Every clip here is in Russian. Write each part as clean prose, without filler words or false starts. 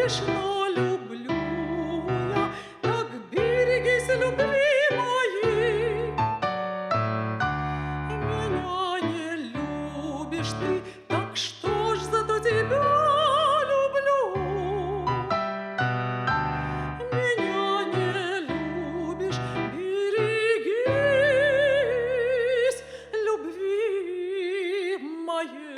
любишь, но люблю я. Так берегись любви моей. Меня не любишь ты, так что ж зато тебя люблю. Меня не любишь, берегись любви моей.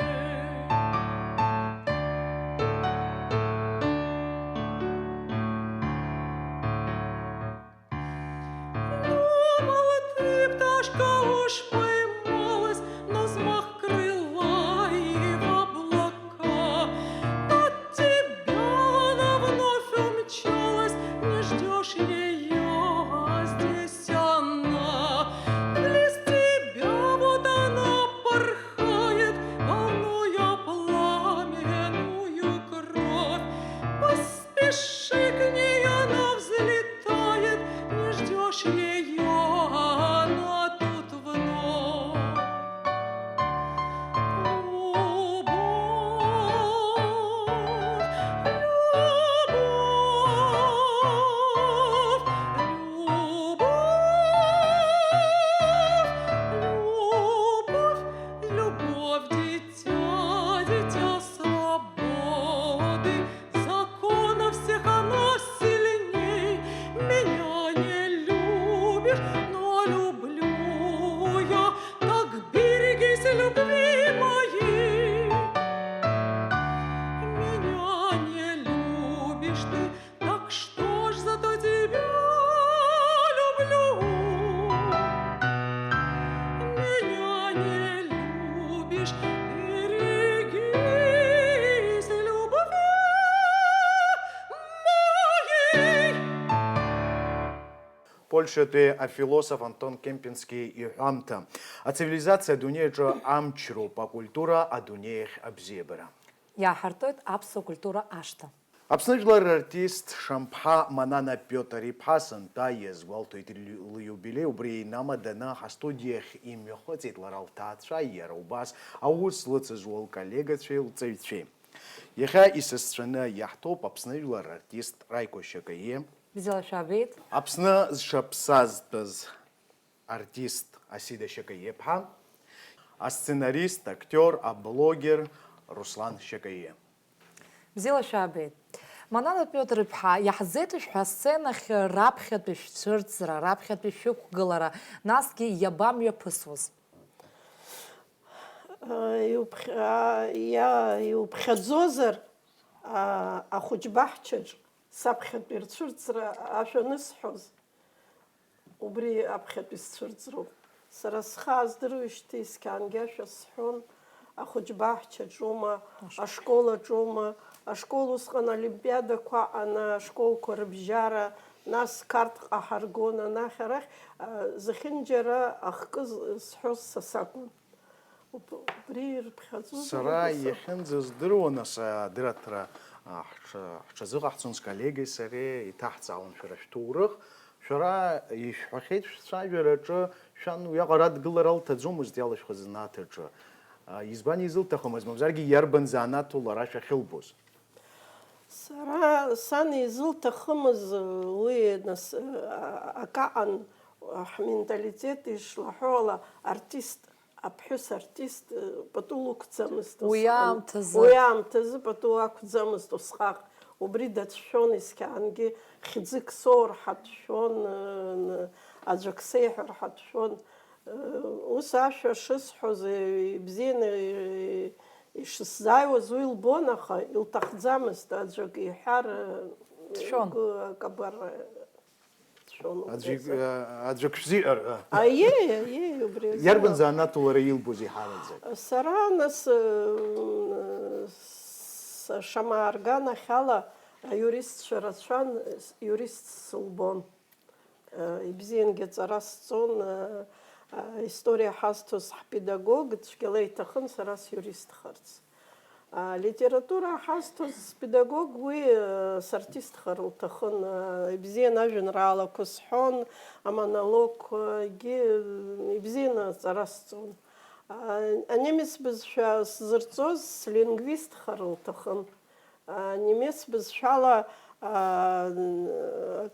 Думала ты, пташка, уж поймалась на взмах крыла и в облака. От тебя она вновь умчалась, не ждешь ее, а здесь она. Близ тебя вот она порхает, волнуя пламенную кровь. Поспеши к ней, она взлетает, не ждешь ее, а она тут вновь. Любовь, любовь, любовь, любовь, дитя, дитя свободы, закона всех она сильней. Меня не любишь, но люблю я, так берегись любви моей. Меня не любишь ты, так что ж зато тебя люблю. Меня не любишь, берегись любви моей. Польша те а философ Антон Кемпинский и амта. А цивилизация дунеджа амчру по культура, а дунех абзебера. Иааҳартоит аԥсуа культура ашҭа. Аԥсныжәлар артист Шамԥҳа Манана Пиотр-иԥҳа сынтәа иазгәалҭоит лиубилеи убри еинамаданы ҳастудиахь имҩахыҵит лара лҭаацәа, иара убас аус злыҵызуа лколлегацәеи лҵаҩцәеи. Иахьа исасцәаны иаҳҭоуп аԥсныжәлар артист Раико Шьакаие, Бзиала шәаабеит. Аԥсны зшаԥсазтәыз артист Асида Шьакаие-ԥҳа, асценарист, актер, аблогер Руслан Шьакаие. Бзиала шәаабеит. Манана Пиотр-иԥҳа, иаҳзеиҭашәҳәа асценахь раԥхьатәи шәцәырҵра, раԥхьатәи шәықәгылара, насгьы иабамҩаԥысуаз? Иуԥхьаӡозар ахәыҷ баҳчаҿ саԥхьатәи рцәырҵра ашәа анысҳәоз, убри аԥхьатәи сцәырҵроуп. Сара схы ааздыруеижьҭеи сқьаангьы ашәа сҳәон, ахәыҷ баҳчаҿоума, ашколаҿоума, ашкол усҟан олимпиадақәа аҟан, ашколқәа рыбжьара, нас картҟа ҳаргон, анахь-арахь зехьынџьара ахкы зҳәоз са сакәын. Убри ирԥхьаӡоз. Сара иахьынӡаздыруа нас адырраҭара ҳҽазыҟаҳҵон сколлегаи сареи, иҭаҳҵаауан шәара шәҭоурых. Шәара ишәҳәахьеит шәцәажәараҿы шәан уиаҟара адгылара лҭаӡомызт иалашәхыз анаҭаҿы. Избан изылҭахымыз, мамзаргьы иарбан занааҭу лара шәахьылбоз? Сара сан изылҭахымыз уи акаҟан ҳменталитет ишлаҳәо ала артист, аԥҳәыс артист пату лықәӡамызт. Уи аамҭазы пату ақәӡамызт усҟак. Убри дацәшәон исқьаангьы, хьӡык соур ҳаҭшәон, аӡәк сеиҳәар ҳаҭшәон. Ус ашәа шысҳәоз ибзианы ишысзааиуаз уи илбон, аха илҭахӡамызт, аӡәк иҳәар акабара дшәон. Аӡәк шәзиҳәар? Убри. Иарбан занааҭу лара илбоз иҳараӡак? Сара нас шамаарганахь ала аиуристцәа рацәан, иуристс сылбон. Ибзиангьы аҵара сҵон, история ҳазҭоз ҳпедагог, цәгьала иҭахын сара сиуристхарц. Литература ҳазҭоз спедагог, уи сартистхар лҭахын. Ибзианы ажәеинраалақәа сҳәон, амонологгьы ибзианы аҵара сҵон. Анемец бызшәа сзырҵоз слингвистхар лҭахын. немец бызшәала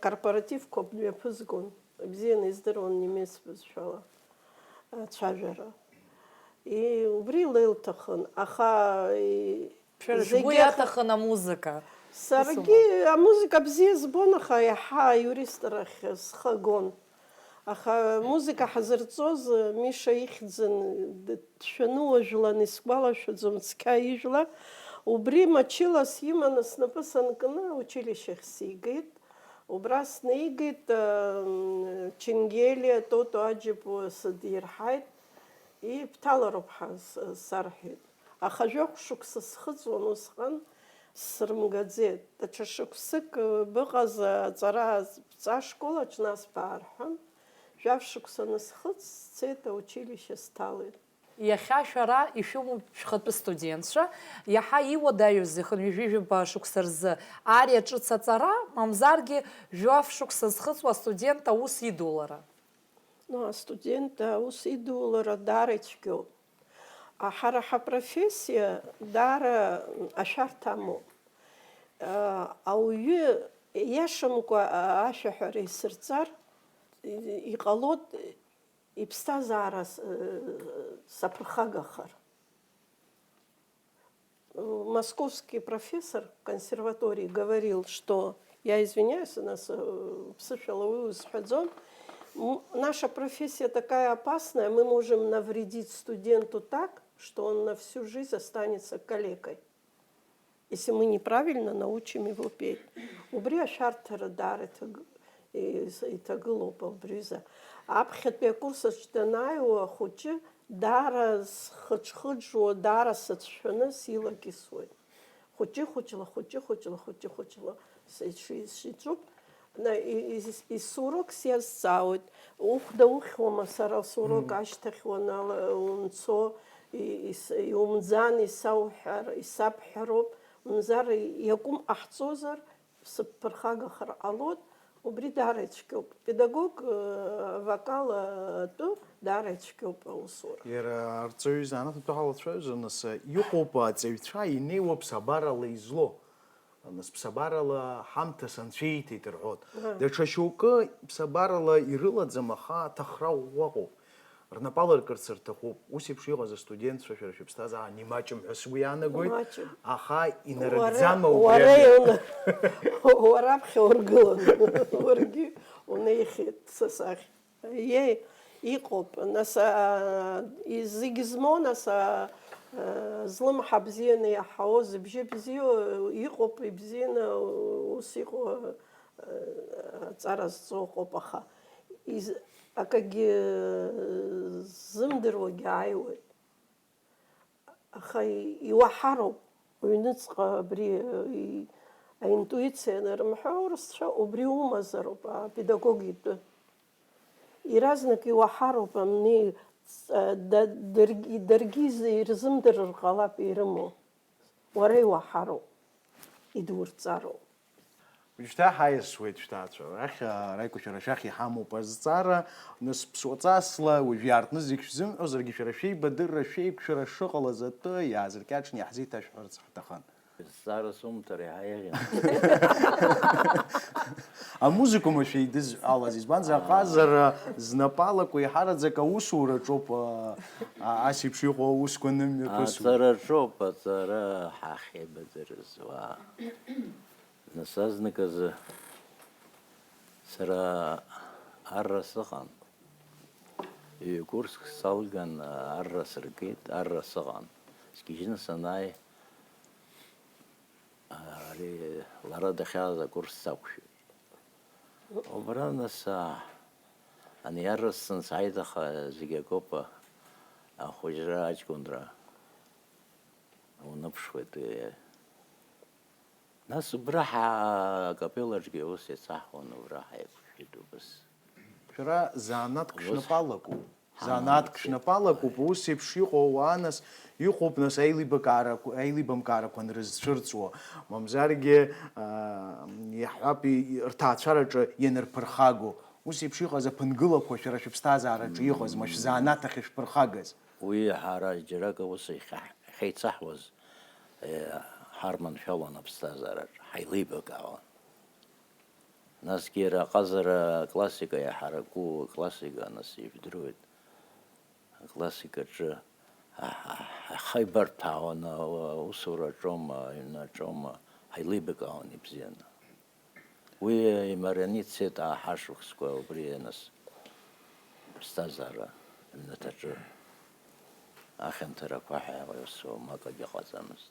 корпоративқәа дҩаԥызгон. Бзианы издыруан немец бызшәала ацәажәара. Убри илҭахын, аха Шгәы иаҭахын амузыка. саргьы амузыка бзиа збон, аха иаҳа аиуристрахь схы гон. Аха музыка ҳазырҵоз Миша ихьӡын, дшәаны уажәлан исгәалашәаӡом цқьа ижәла. Убри мачыла симаны снапы санкны училищахь сигеит. Убра снеигеит Ченгелиа Тото Аџьапуа сыдирҳаит. Ибҭалароуп ҳәа сарҳәеит. Аха жәохә шықәса схыҵуан усҟан, срымгаӡеит. Даҽа шықәсык быҟаз аҵара ԥҵа ашколаҿ нас баарҳәан, жәабжь шықәса насхыҵ, сцеит аучилишье сҭалеит. Иахьа шәара ишәымоуп шәхатәы студентцәа, иаҳа иуадаҩузеи хынҩажәижәаба шықәса рзы ариа ҿыц аҵара, мамзаргьы жәаф шықәса зхыҵуа астудент аус идулара. Астудент аус идулара даара ицәгьоуп. Ҳара ҳапрофессиа даара ашәарҭа амоуп. Ауаҩы иашамкәа ашәаҳәара исырҵар, иҟалоит иԥсҭазаара саԥырхагахар. Московский профессор консерватории говорил, что, я извиняюсь, у нас ԥсышәала уи узҳәаӡом, наша профессия такая опасная, мы можем навредить студенту так, что он на всю жизнь останется калекой, если мы неправильно научим его петь. Убри ашәарҭара даара иҭагылоуп абриза. Аԥхьатәи акурсаҿ данааиуа ахәыҷы даара схыџхыџуа, даара сацәшәаны силакьысуеит. Хәыҷы-хәыҷла сиҿуп. Исурок сиазҵаауеит. Ухәда ухьуама сара сурок ашьҭахь унцо, иумӡан исабҳәароуп. Мамзар иакәым ҟаҳҵозар сыԥырхагахар ҟалоит. Убри даара ицәгьоуп. Педагог вокал атәы даара ицәгьоуп аусура. Иара арҵаҩы занааҭтә ҳалацәажәозар, нас иҟоуп аҵаҩцәа инеиуа ԥсабарала изло. Нас ԥсабарала ҳамҭа санцәеиҭеит рҳәоит. Даҽа шьоукы ԥсабарала ирылаӡам, аха аҭахра уаҟоуп. Рнапалыркырц рҭахуп. Ус еиԥш иҟаз астудентцәа шәара шәыԥсҭазаара имаҷым ҳәа сгәы иаанагоит. Аха инарыгӡама уара аԥхьа ургылан, уаргьы унеихьеит сасахь. Иҟоуп, нас зегьы змоу, нас злымҳа бзианы иаҳауа, зыбжьы бзиоу иҟоуп, ибзианы ус иҟоу аҵара зҵо ыҟоуп, аха акагьы зымдыруагьы ааиуеит. Аха иуаҳароуп уҩныҵҟа абри аинтуициа нарымҳәо аурысцәа, убри умазароуп апедагог итәы. Иаразнак иуаҳароуп амни даргьы ирзымдырыр ҟалап ирымоу. Уара иуаҳароуп, идурҵароуп. Уажәшьҭа ҳаиасуеит шәҭаацәа. Арахь раику шәара шәахь иҳамоуп азҵаара, нас ԥсуаҵасла уажә иаартны зегь шәзымҳәозаргьы шәара шәеибадырра, шәеиқәшәара шыҟалаз атәы иаазыркьаҿны иаҳзеиҭашәҳәарц ҳҭахын. Зҵаара сумҭар иаҳа иаӷьын. Амузыкума шәеидызҳәалаз, избанзар аҟазар знапалақәа иҳараӡак аусураҿоуп ас еиԥш иҟоу аусқәа нымҩаԥысуа. Аҵараҿоуп, аҵара ҳахьеибадырызуа. Нас азныказы сара арра сыҟан. Курск салган арра сыргеит, арра сыҟан. Сгьежьны санааи, лара дахьааз акурс сақәшәеит. Убра нас ани арра сынсааит, аха зегьы акоуп, ахәыҷра аҷкәынра уныԥшуеит. Нас убра акапелаҿгьы ус иацаҳуан, убра ҳаиқәшәеит убас. Шәара заанатк шәнапалакуп. Заанатк шәнапалакуп, ус еиԥш иҟоу ауаа нас иҟоуп нас аилибамкаарақәа нрызцәырҵуа. Мамзаргьы иаҳҳәап рҭаацәараҿы ианырԥырхаго. Ус еиԥш иҟаз аԥынгылақәа шәара шәыԥсҭазаараҿы иҟазма, шәзаанаҭ шәԥырхагаз. Уи ҳара џьарак ус ҳаицаҳуаз, Harman Fallon abstazar haylibe kawan. Нас кира қазір классика я хараку классика нас евдрует. Классика же хайбар тауна усура жома на жома хайлибе каун ибзена. Уи маранице та хашухское убриенас стазара натачу ахентера квахая вайсо макаги хазамс.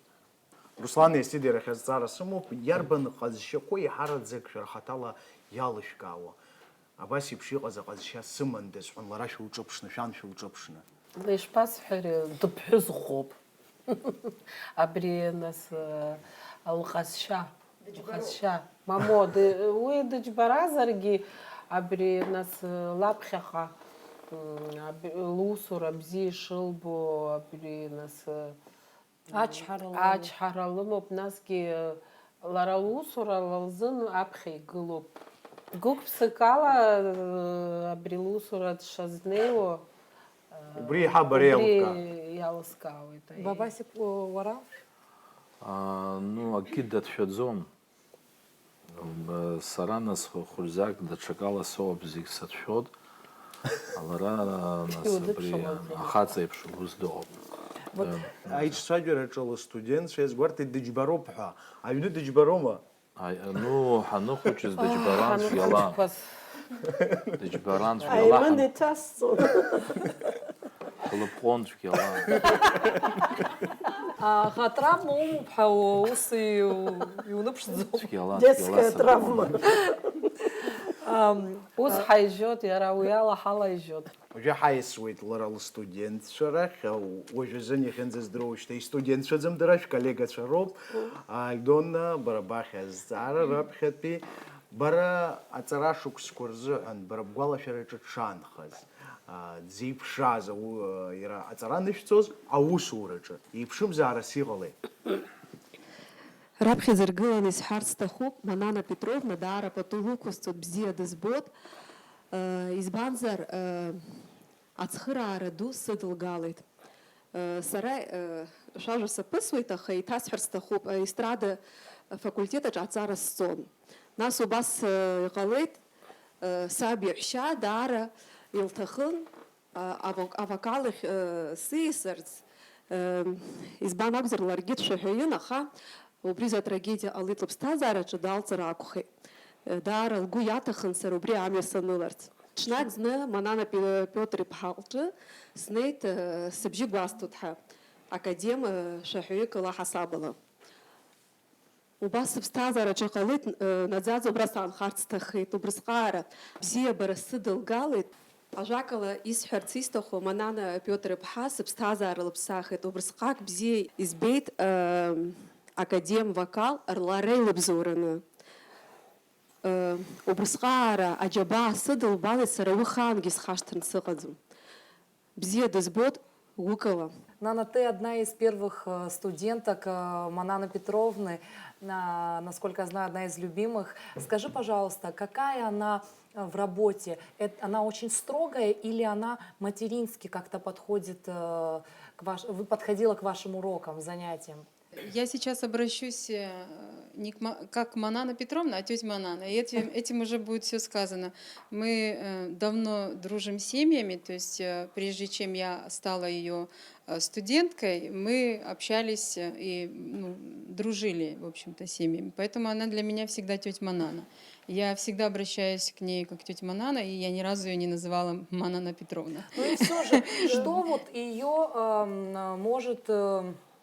Руслан естидер хазара суму ярбан хазшикой харадзек шархатала ялышкао. Абаси бшиqa зaqazsha сымандес он лара шуучупшны шан шуучупшны. Лишь пасхер дубхуз хоб. Абри нас алхасша. Алхасша. Мамод, уи дичбаразарги абри нас лапхаха. Лусур абзи шилбо абри нас ачхаралым насги лара лусура лалзын апхи гылоп. Гук псыкала абри лусура шазнео. Убри хабарелка. Ялскау это. Бабасик вара? Ну, акид шадзом. Саранас хульзак дачакала сообзик сатшод. Алара нас при ахаца ипшуздо. Айч саджера чола студент шез гварти дичбаропха. Айну дичбарома. Ну, хану хочет дичбаран яла. Дичбаран Ай, яла. мы не тасцу. Хлопон яла. Хатра мум пхаусы юнупш Яла. Детская травма. Уз хайжет, яра уяла хала идет. Уже хайсвит лара студент шарах, уже за них энзес дроуште студент шадзам драш коллега шароб, альдона барабаха зара рабхетпи бара ацарашук скурзы ан барабгала шарачат шанхаз. Дзипшаза ира ацаранышцоз аусурачат. Ипшым зара сигале. Раԥхьа зыргыланы исҳәарц сҭахуп Манана Петровна даара патулықәысҵоит бзиа дызбоит, избанзар ацхыраара ду сыдылгалеит. Сара шәажәа саԥысуеит, аха иҭасҳәар сҭахуп аестрада факультетаҿ аҵара сҵон. Нас убас иҟалеит саб иаҳәшьа даара илҭахын авокал ахь сиасырц, избан акәзар ларгьы дшәаҳәаҩын, аха убри атрагедиа ҟалит лыԥсҭазаараҿы даалҵыр акәхеит. Даара лгәы иаҭахын сара убри амҩа саныларц. Ҽнак зны Манана Пиотр-иԥҳа лҿы снеит сыбжьы гәасҭоит ҳәа академ шәаҳәаҩык лаҳасабала. Убас сыԥсҭазаараҿы ҟалит, наӡаӡа убра саанхарц сҭахеит, убрысҟаара бзиабара сыдылгалеит. Ажәакала исҳәарц исҭаху Манана Пиотр-иԥҳа сыԥсҭазаара лыԥсахит, убрысҟак бзиа избеит академ вокал рлара илыбзоураны. Убрысҟаара аџьабаа сыдылбалеит, сара уи хаангьы схашҭырц сыҟаӡам. Бзиа дызбоит гәыкала. Нана, ты одна из первых студенток Мананы Петровны, насколько я знаю, одна из любимых. Скажи, пожалуйста, какая она в работе? Она очень строгая или она матерински как-то подходит, подходила к вашим урокам, занятиям? Я сейчас обращусь не как Манана Петровна, а тетя Манана. И этим уже будет все сказано. Мы давно дружим с семьями, то есть прежде чем я стала ее студенткой, мы общались и дружили, в общем-то, с семьями. Поэтому она для меня всегда тетя Манана. Я всегда обращаюсь к ней как тетя Манана, и я ни разу ее не называла Манана Петровна. Ну и все же, что вот ее может...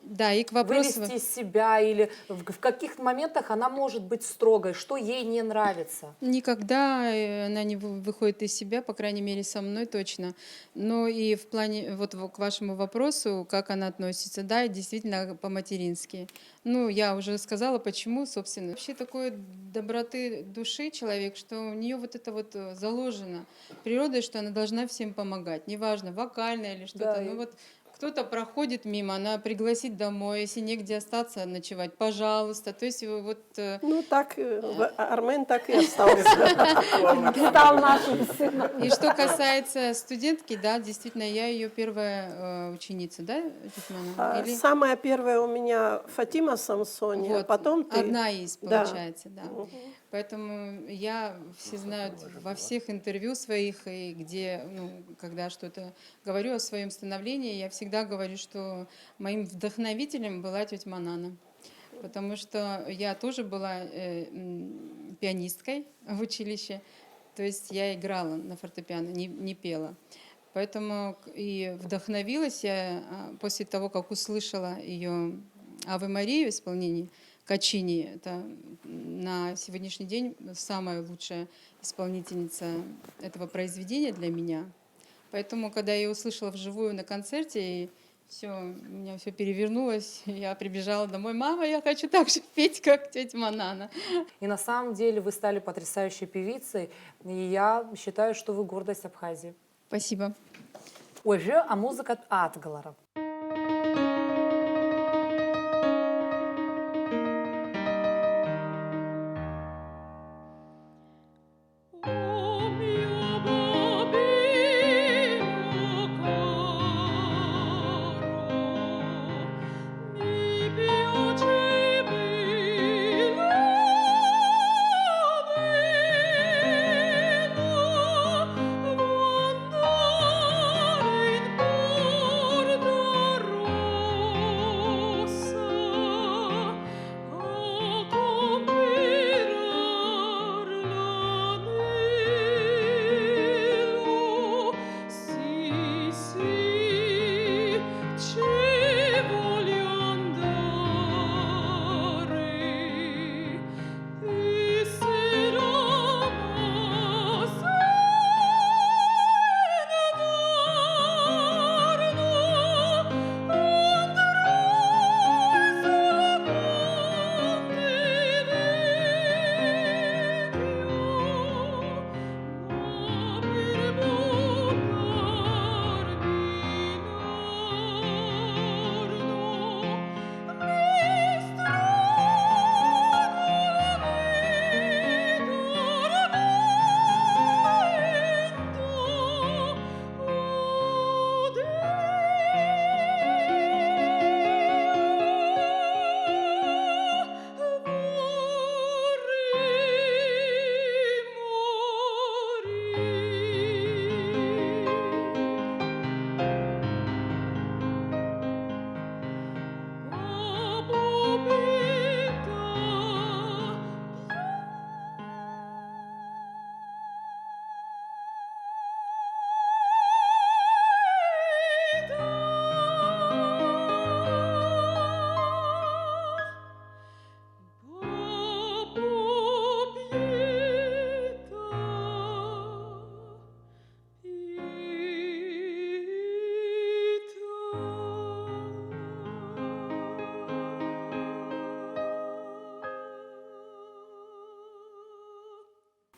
Да, и к вопросу... вывести из себя, или в каких моментах она может быть строгой, что ей не нравится? Никогда она не выходит из себя, по крайней мере, со мной точно. Но и в плане, вот к вашему вопросу, как она относится, да, действительно по-матерински. Ну, я уже сказала, почему, собственно. Вообще такой доброты души человек, что у нее вот это вот заложено природой, что она должна всем помогать. Неважно, вокально или что-то. Да, ну вот кто-то проходит мимо, она пригласит домой, если негде остаться ночевать, пожалуйста. То есть вот Ну, так, Армен так и остался. Стал нашим сыном. и что касается студентки, да, действительно, я ее первая ученица, да, тетя Мана? Или Самая первая у меня Фатима Самсони, а вот, потом ты. одна из, Да. получается, да. Поэтому я, все знают, во всех интервью своих, и где, ну, когда что-то говорю о своем становлении, я всегда говорю, что моим вдохновителем была тетя Манана. Потому что я тоже была пианисткой в училище, то есть я играла на фортепиано, не пела. Поэтому и вдохновилась я после того, как услышала ее «Аве Марию» в исполнении Качини. Это на сегодняшний день самая лучшая исполнительница этого произведения для меня. Поэтому, когда я ее услышала вживую на концерте, и все, у меня все перевернулось, я прибежала домой: «Мама, я хочу так же петь, как тетя Манана». И на самом деле вы стали потрясающей певицей, и я считаю, что вы гордость Абхазии. Спасибо. Уже а музыка Атгалара.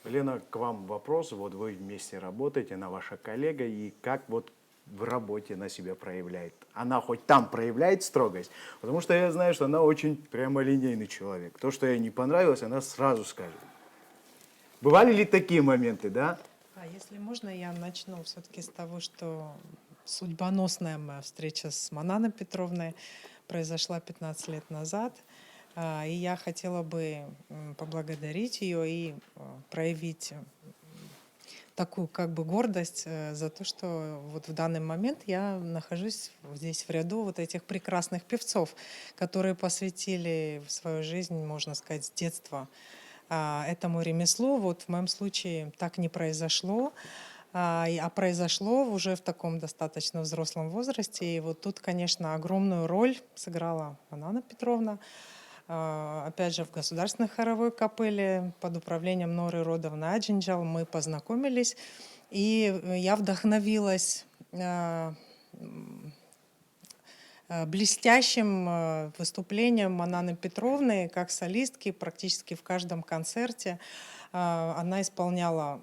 Лена, к вам вопрос. Вот вы вместе работаете, она ваша коллега, и как вот в работе она себя проявляет? Она хоть там проявляет строгость? Потому что я знаю, что она очень прямолинейный человек. То, что ей не понравилось, она сразу скажет. Бывали ли такие моменты, да? А если можно, я начну все-таки с того, что судьбоносная моя встреча с Мананой Петровной произошла 15 лет назад. И я хотела бы поблагодарить ее и проявить такую как бы гордость за то, что вот в данный момент я нахожусь здесь в ряду вот этих прекрасных певцов, которые посвятили свою жизнь, можно сказать, с детства этому ремеслу. Вот в моем случае так не произошло, а произошло уже в таком достаточно взрослом возрасте. И вот тут, конечно, огромную роль сыграла Манана Петровна. Опять же, в Государственной хоровой капелле под управлением Норы Родовны Аджинджал мы познакомились, и я вдохновилась блестящим выступлением Мананы Петровны как солистки практически в каждом концерте. Она исполняла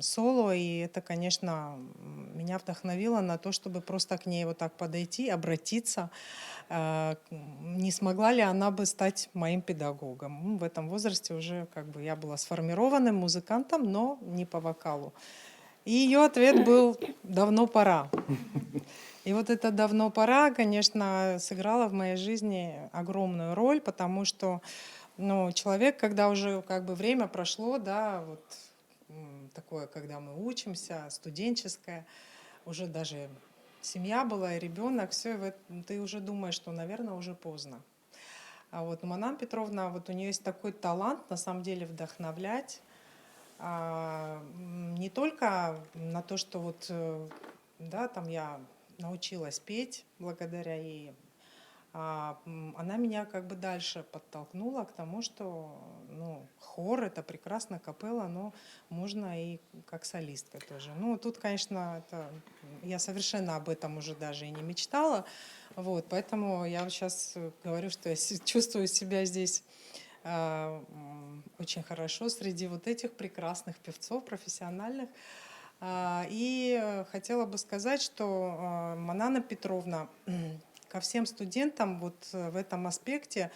соло, и это, конечно, меня вдохновило на то, чтобы просто к ней вот так подойти, обратиться. Не смогла ли она бы стать моим педагогом? В этом возрасте уже как бы я была сформированным музыкантом, но не по вокалу. И ее ответ был «давно пора». И вот это «давно пора», конечно, сыграло в моей жизни огромную роль, потому что человек, когда уже как бы время прошло, да, вот такое, когда мы учимся, студенческое, уже даже семья была и ребенок, все, ты уже думаешь, что, наверное, уже поздно. А вот Манана Петровна, вот у нее есть такой талант, на самом деле, вдохновлять, не только на то, что вот, да, там я научилась петь благодаря ей, она меня как бы дальше подтолкнула к тому, что хор — это прекрасно, капелла, но можно и как солистка тоже. Тут, конечно, я совершенно об этом уже даже и не мечтала, вот, поэтому я сейчас говорю, что я чувствую себя здесь очень хорошо среди вот этих прекрасных певцов, профессиональных. И хотела бы сказать, что Манана Петровна ко всем студентам вот в этом аспекте,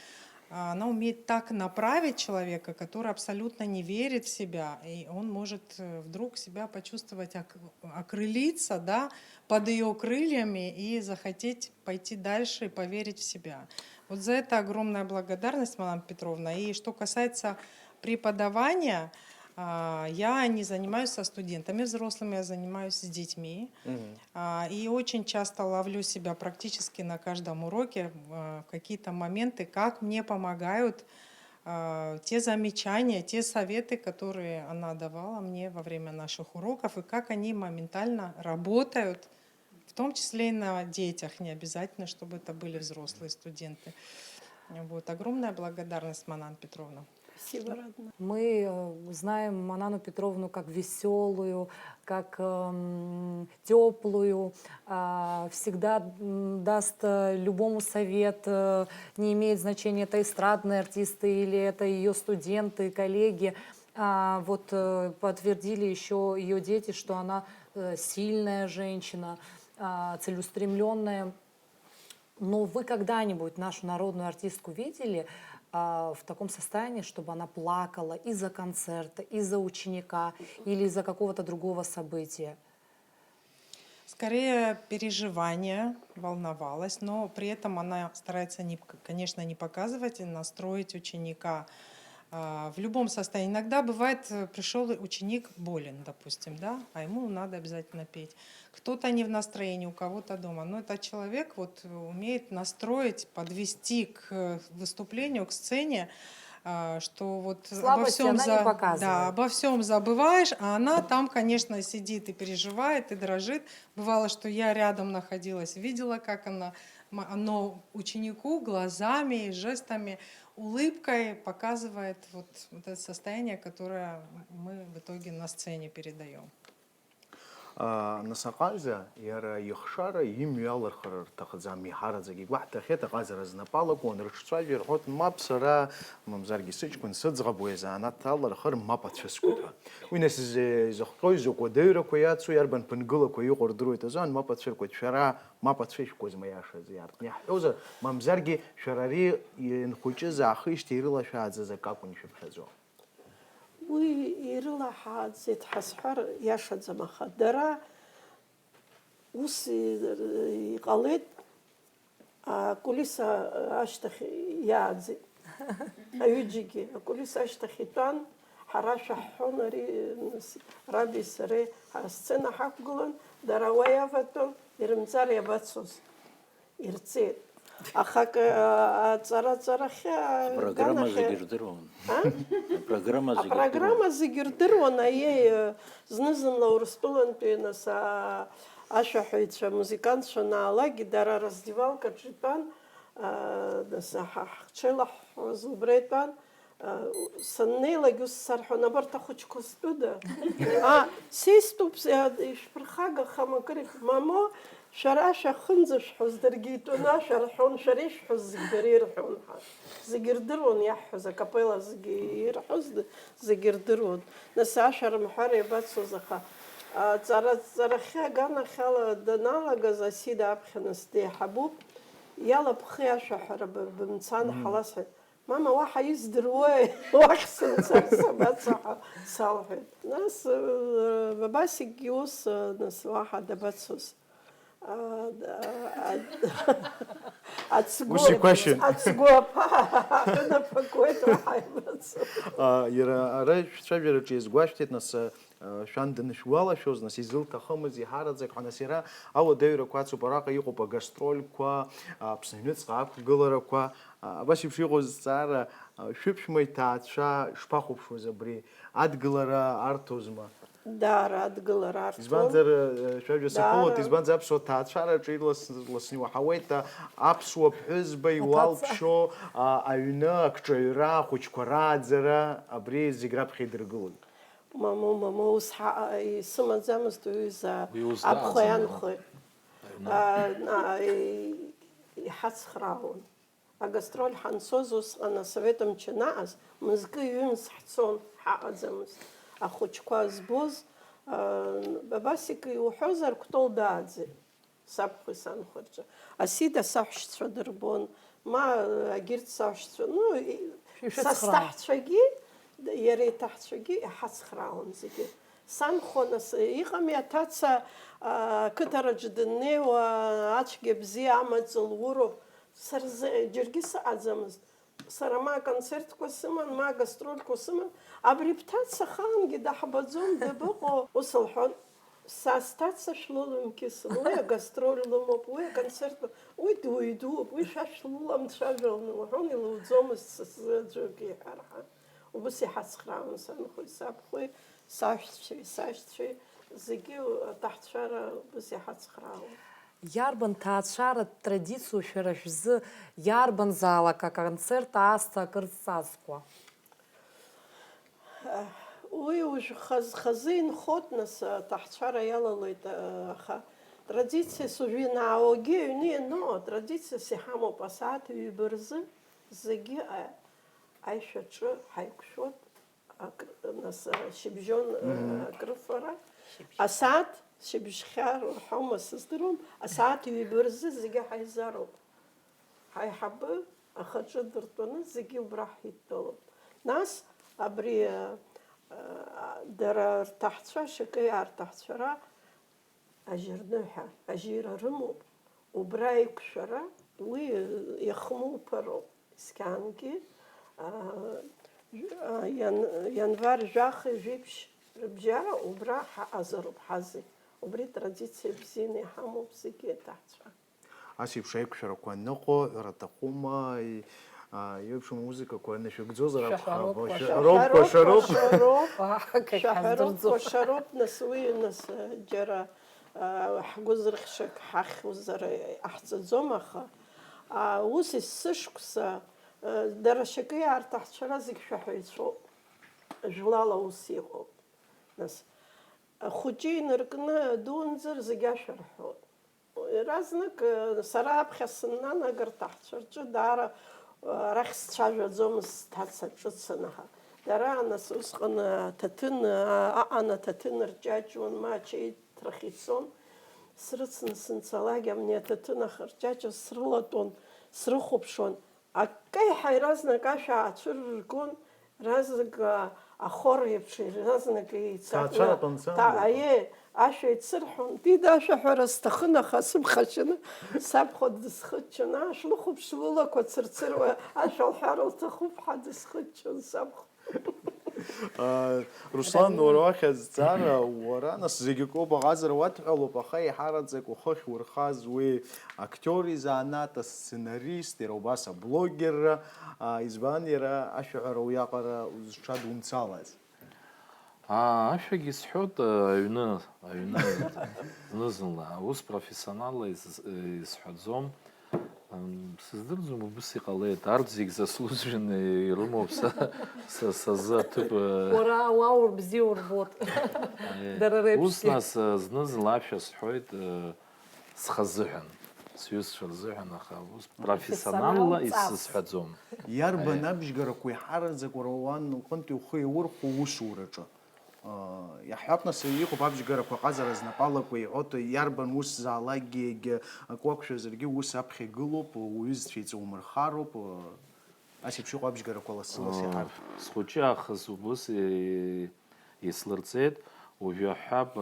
она умеет так направить человека, который абсолютно не верит в себя, и он может вдруг себя почувствовать, окрылиться, да, под ее крыльями и захотеть пойти дальше и поверить в себя. Вот за это огромная благодарность, Манана Петровна. И что касается преподавания, я не занимаюсь со студентами взрослыми, я занимаюсь с детьми. И очень часто ловлю себя практически на каждом уроке в какие-то моменты, как мне помогают те замечания, те советы, которые она давала мне во время наших уроков, и как они моментально работают, в том числе и на детях, не обязательно, чтобы это были взрослые студенты. Вот. Огромная благодарность, Манана Петровна. Спасибо, родная. Мы знаем Манану Петровну как веселую, как теплую, всегда даст любому совет, не имеет значения, это эстрадные артисты или это ее студенты, коллеги. Вот подтвердили еще ее дети, что она сильная женщина, целеустремленная. Но вы когда-нибудь нашу народную артистку видели в таком состоянии, чтобы она плакала из-за концерта, из-за ученика или из-за какого-то другого события? Скорее переживания, волновалась, но при этом она старается, конечно, не показывать и настроить ученика в любом состоянии. Иногда бывает, пришел ученик болен, допустим, да, а ему надо обязательно петь. Кто-то не в настроении, у кого-то дома. Но этот человек вот умеет настроить, подвести к выступлению, к сцене, что вот Слабости она не показывает. Да, обо всем забываешь, а она там, конечно, сидит и переживает, и дрожит. Бывало, что я рядом находилась, видела, как она ученику глазами, жестами, улыбкой показывает вот это состояние, которое мы в итоге на сцене передаем. Насақалза, яра йхшара имюалар тахзами харазаги вахта хета газара знапалак он рчцажер хот мапсара мамзарги сычкун сыдзгабуеза анаталар хар мапатшскута. Уйнес зохкойзо кодейра кояцу ярбан пнгыла кою гордруйта зан мапатшеркот шара мапатшеш козмаяша зярт. Оза мамзарги шарари инхуче захы штирила шадза закакун шипхазо. ويرلا حاد زيت حسحر ياشد زما خدرا وسي قالت كلسا اشتخ يادزي ايوجيكي كلسا اشتخيتان حراش حونري رابي سري السنه حقلن دراويا فتون يرمزار يباتسوس يرتسيت أخاك цара-царахя. Программа загирдирована. Программа загирдирована. Ей знизанла урспиланты нас ашахуйца музыкантша на алаги дара раздевалка джипан нас хахчела зубретан саннела гус сархона барта хочко студа. Систупс ишпрхага хамакрик мамо شراشة خنزش حز درجيتونا شرحون شريش حز زجرير حون زجردرون يحز كابيلا زجير حز زجردرون نس 10 محاربات سوزخا زرخا جانا خلا دنالا جزاسيدا أبخنس دي حبوب يلا بخيا شحر بمتسان خلاص ماما واحد يزدروي واحسن سبات صح صالحين ناس بباسي جيوس ناس واحد دباتسوس What's your question? أنا فكويت واحد يرى أرى شجرة جيز قاشتت ناس شان دنشوالا شوز ناس يزل تخمز يهارد زك حنا سيرا أو دايرة كواتسو براقة يقو بجسترول كوا بسنوت صعب قلرة كوا باش يمشي غوز صار شبش ميتات شا شباخوب شو زبري عد قلرة أرتوزما دار أتقلر إزبان زر شجرة سكوت إزبان زر بسوا تات شارع جيل لسني وحويتا أبسوا بحزبي والبشو أيونا أكتشيرا خوش كرات زرا أبري زجراب خيدر قول ماما وصحى يسمى زمست ويزا ويوز أبخيان خي يحس خراون أجسترول حنسوزوس أنا سويتم تشناس مزقي ينس حصون حق زمست أخوش كواز بوز بباسك وحوزر كتول دادزي سابخي سان خرجة أسيدا ساحش تشدربون ما أجرت ساحش نو ساستحت شقي يري تحت شقي حس خراون زيجي سان خونس يقام يتاتسا كتر جدني وعشق بزي عمد زلورو سرز جرجس عزمز سر ما كونسرت كوسمن ما جسترول كوسمن أبريبتات سخان جدا حبزون دبقو وصلحون ساستات سشلولم كيسن ويا جسترول لموب ويا كونسرت ويدو ويش شلولم تشغل وحوني لو زوم السجوكي حرحة وبس يحسخرا إنسان خوي ساب خوي ساشتشي زيجي تحت شارع بس يحسخرا Ярбан таатшара традицию шерашзы ярбан зала как концерт аста кырцасква. وي وش خزين خوتنس تحت شارع يلا ليت خا تрадиция сувина аоги не но традиция сихамо пасат виберз зиги айшач хайкшот нас шибжон крфара асат شبشخار وحمص صدرهم أساعات يبرز زجا حيزارو هاي حبة أخرج درتونا زجي وبراح يطلب ناس أبري در تحت شكي تحت شرا أجر نوحة أجير رمو وبرايك شرا ويخمو برو إسكانكي ينفر جاخ جيبش ربجا وبراح أزرب حزي وبري تراديция بزيني حمو بزيكي تحت أسيب شايك شركوا النقو رتقوما يبشو موسيقى كوانا شو جزء شحروب وشروب نسوي نس جرا حجوز رخشك حخ وزر أحسن زمخة وسي السشكسا درشكي عرتحت شرازك شحيتشو جلالا وسيقو نس خوجي نركنا دونزر زجا شرحو رازنك سراب خسنا نقر تحت شرجو دارا رخص شاجو زومس تحت شتسنها دارا نس وسقنا تتن أنا تتن رجاجون ما شيء ترخيصون سرتسن سنسلاجا من تتن خرجاجو سرلتون سرخوبشون أكاي حي رازنك عشا تشركون رازنك أخور يبشر رازنك يتسافر تاعيه عشا يتسرحون دي داشا حرستخنا خاسم خشنا ساب خد سخدشنا شلوخو بشلولك وتسرتسر عشا الحارة تخوب حد سخدشون ساب روسلان وراخ زارا ورانا زيجيكو بغازر واتحلو بخي حارت زيكو خوش ورخاز واكتوري زانات السيناريست روباسا بلوجر إزبانيرا أشعر ويقرا وشاد ومثالز أشياء يسحوت عيونا نزلنا وس профессионалы يسحوت زوم سыздырзум буси қалай ардзиг заслуженный румов сазатып Ура, вау, бзиур бот. Ус нас зныз лапша схойт схазыхын. Сюз шарзыхын ахавус профессионалла иссхадзом. Иарбан абжьгарақәа иҳараӡак уара уан уҟынтә ухы иурхәо усураҿы. Иаҳҳәап, нас иҟоуп абжьгарақәа ҟазара знапалақәа иҟьоит, иарбан ус заалакгьы егьа ак уақәшәазаргьы ус аԥхьа игылоуп, уҩызцәа иҵаумырхароуп. Ас еиԥш иҟоу абжьгарақәа лассы-лассы иҳарҭ. Схәыҷы аахыс убыс ислырҵеит, уажәы аҳәап,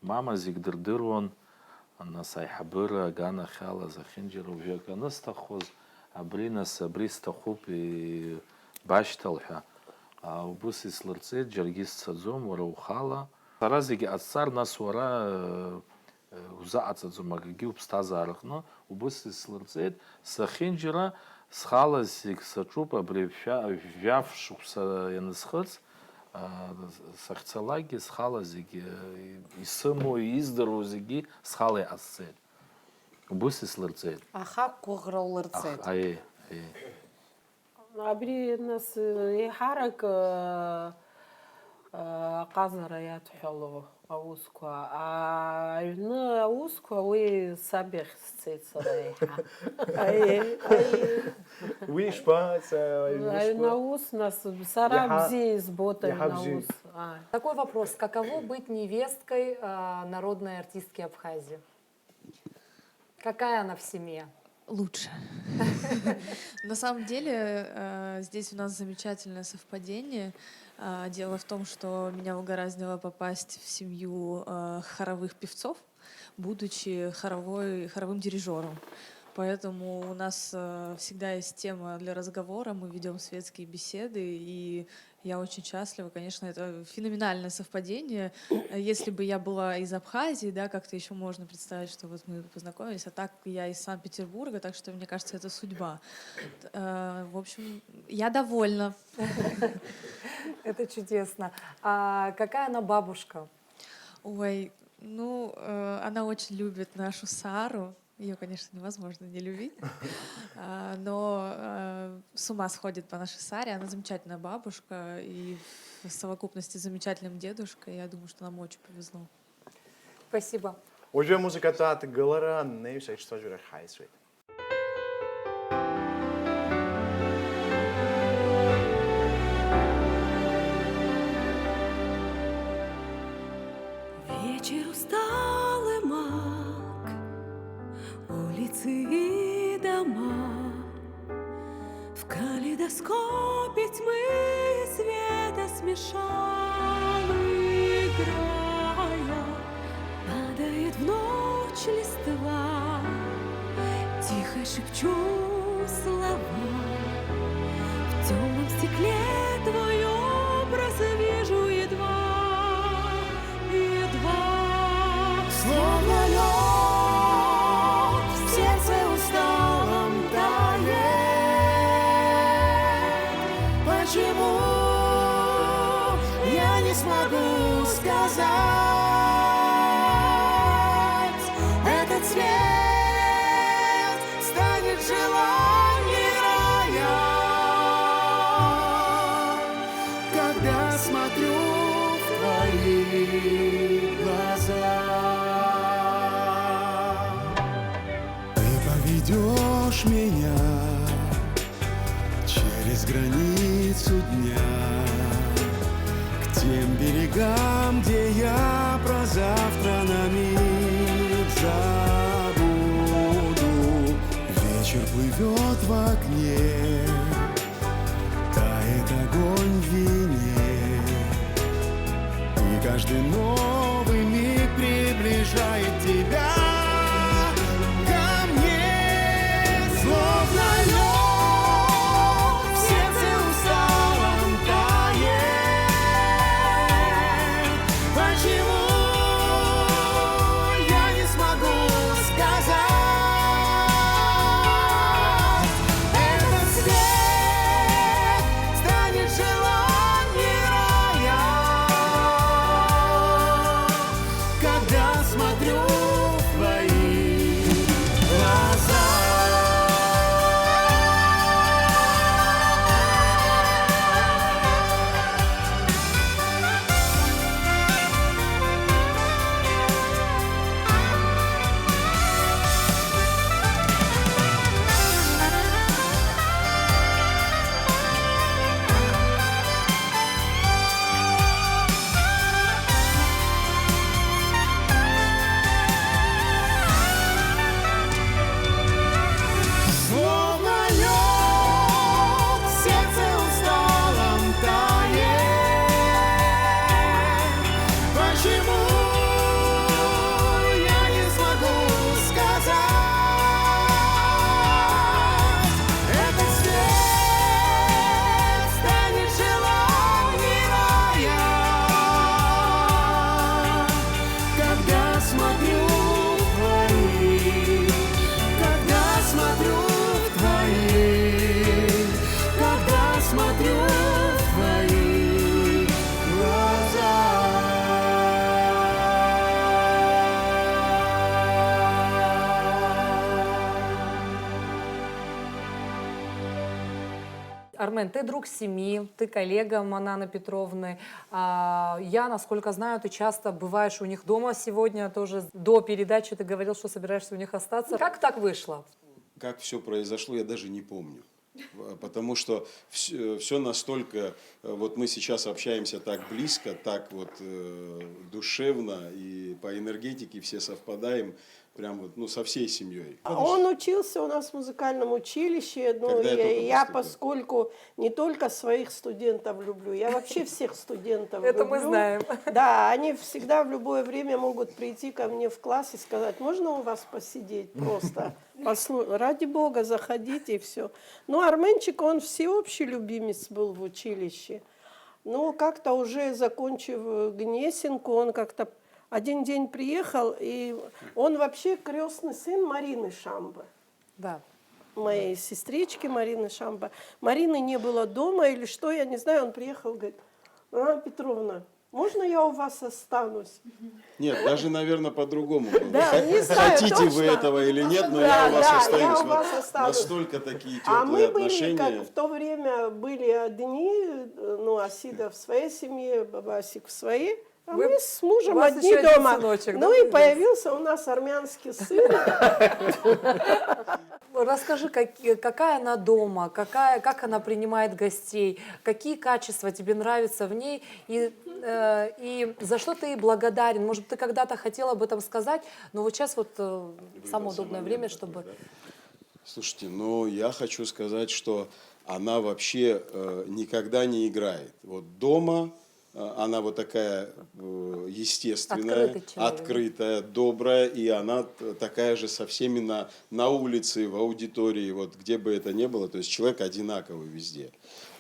мама зегь дырдыруан, нас аиҳабыра аганахьала захьынџьара уажәы ак анысҭахоз, абри сҭахуп башьҭал ҳәа. Убыс ислырҵеит, џьаргьы сцаӡом, уара ухала. Сара зегьы ҟасҵар, нас уара узаҟаҵаӡом акгьы уԥсҭазаараҟны, убыс ислырҵеит, сахьынџьара схала зегь саҿуп, абри жәаф шықәса ианысхыҵ, сахьцалакгьы схала зегьы исымоу, издыруа зегьы схала иҟасҵеит. Убыс ислырҵеит. Аха гәыӷра улырҵеит. Абри нас иҳарак аҟазара иадҳәало аусқәа. Аҩны аусқәа уи саб иахь сцеит сара еиҳа. Уи ишԥа? Аҩны аус, нас сара бзиа избоит аҩны аус. Такой вопрос. Каково быть невесткой народной артистки Абхазии? Какая она в семье? Лучше. На самом деле, здесь у нас замечательное совпадение. Дело в том, что меня угораздило попасть в семью хоровых певцов, будучи хоровым дирижером. Поэтому у нас всегда есть тема для разговора, мы ведем светские беседы, и я очень счастлива. Конечно, это феноменальное совпадение. Если бы я была из Абхазии, да, как-то еще можно представить, что вот мы познакомились, а так я из Санкт-Петербурга, так что мне кажется, это судьба. В общем, я довольна. Это чудесно. А какая она бабушка? Ой, она очень любит нашу Сару. Ее, конечно, невозможно не любить, но с ума сходит по нашей Саре. Она замечательная бабушка и в совокупности с замечательным дедушкой. Я думаю, что нам очень повезло. Спасибо. Уажәы амузыкатәы ааҭгылара неиҩс аиҿцәажәара ҳаицуеит. Вечер усталый маг, улицы и дома, в калейдоскопе тьмы и света смешал, играя, падает в ночь листва, тихо шепчу слова, в темном стекле твой образ вижу едва. Словно лед в сердце усталом тает. Почему я не смогу сказать? Этот свет станет желанием рая, когда смотрю в твои глаза. Ведешь меня через границу дня к тем берегам, где я про завтра на миг забуду. Вечер плывет в окне, тает огонь в вине, и каждый новый миг приближает тебя. Армен, ты друг семьи, ты коллега Мананы Петровны. Я, насколько знаю, ты часто бываешь у них дома сегодня, тоже до передачи ты говорил, что собираешься у них остаться. Как так вышло? Как все произошло, я даже не помню. Потому что все настолько, вот мы сейчас общаемся так близко, так вот душевно, и по энергетике все совпадаем, прям вот, ну, со всей семьей. Он учился у нас в музыкальном училище, ну, Когда я только я, поступил. поскольку не только своих студентов люблю, я вообще всех студентов люблю. Это мы знаем. Да, они всегда в любое время могут прийти ко мне в класс и сказать, можно у вас посидеть просто? Ради Бога, заходите и все. Ну, Арменчик, он всеобщий любимец был в училище. Ну, как-то уже закончив Гнесинку, он как-то один день приехал, и он вообще крестный сын Марины Шамбы. Да. Моей сестрички Марины Шамба. Марины не было дома или что, я не знаю. Он приехал, говорит, Анна Петровна, можно я у вас останусь? Нет, даже, наверное, по-другому было. Да, не знаю, Хотите точно. вы этого или нет, но Да, я у вас да, остаюсь. я у Вот вас останусь. настолько такие А теплые мы были, отношения. как в то время были одни, ну, Асида в своей семье, Бабасик в своей, а Вы- мы с мужем у вас одни еще один дома. сыночек, да, Ну и появился? появился у нас армянский сын. Расскажи, какая она дома, как она принимает гостей, какие качества тебе нравятся в ней и за что ты ей благодарен. Может, ты когда-то хотел об этом сказать, но вот сейчас вот самое удобное время, чтобы... Слушайте, ну я хочу сказать, что она вообще никогда не играет. Вот дома она вот такая естественная, Открытый человек. открытая, добрая, и она такая же со всеми на улице, в аудитории, вот где бы это ни было, то есть человек одинаковый везде.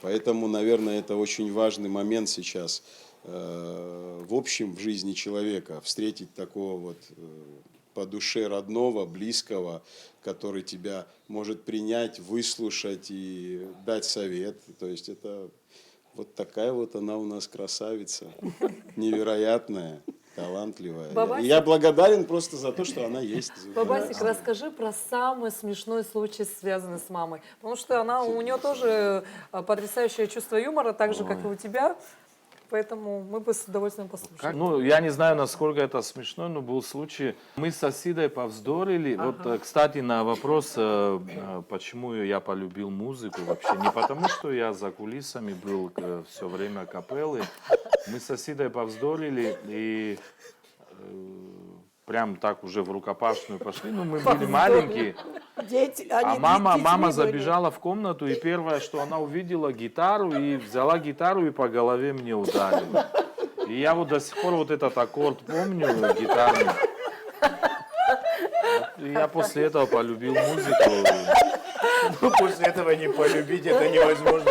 Поэтому, наверное, это очень важный момент сейчас в общем в жизни человека, встретить такого вот по душе родного, близкого, который тебя может принять, выслушать и дать совет. То есть это вот такая вот она у нас красавица, невероятная, талантливая. Бабасик. И я благодарен просто за то, что она есть. Бабасик, расскажи про самый смешной случай, связанный с мамой. Потому что у нее тоже потрясающее чувство юмора, так же, как и у тебя. Поэтому мы бы с удовольствием послушали. Ну, я не знаю, насколько это смешно, но был случай. Мы с Асидой повздорили. Вот, кстати, на вопрос, почему я полюбил музыку вообще. Не потому, что я за кулисами был все время капеллы. Мы с Асидой повздорили и прям так уже в рукопашную пошли. Ну, мы были маленькие. Дети, А они мама детьми были. забежала в комнату, и первое, что она увидела, гитару, и взяла гитару и по голове мне ударила. И я вот до сих пор вот этот аккорд помню, гитарный. И я после этого полюбил музыку. Ну, после этого не полюбить, это невозможно.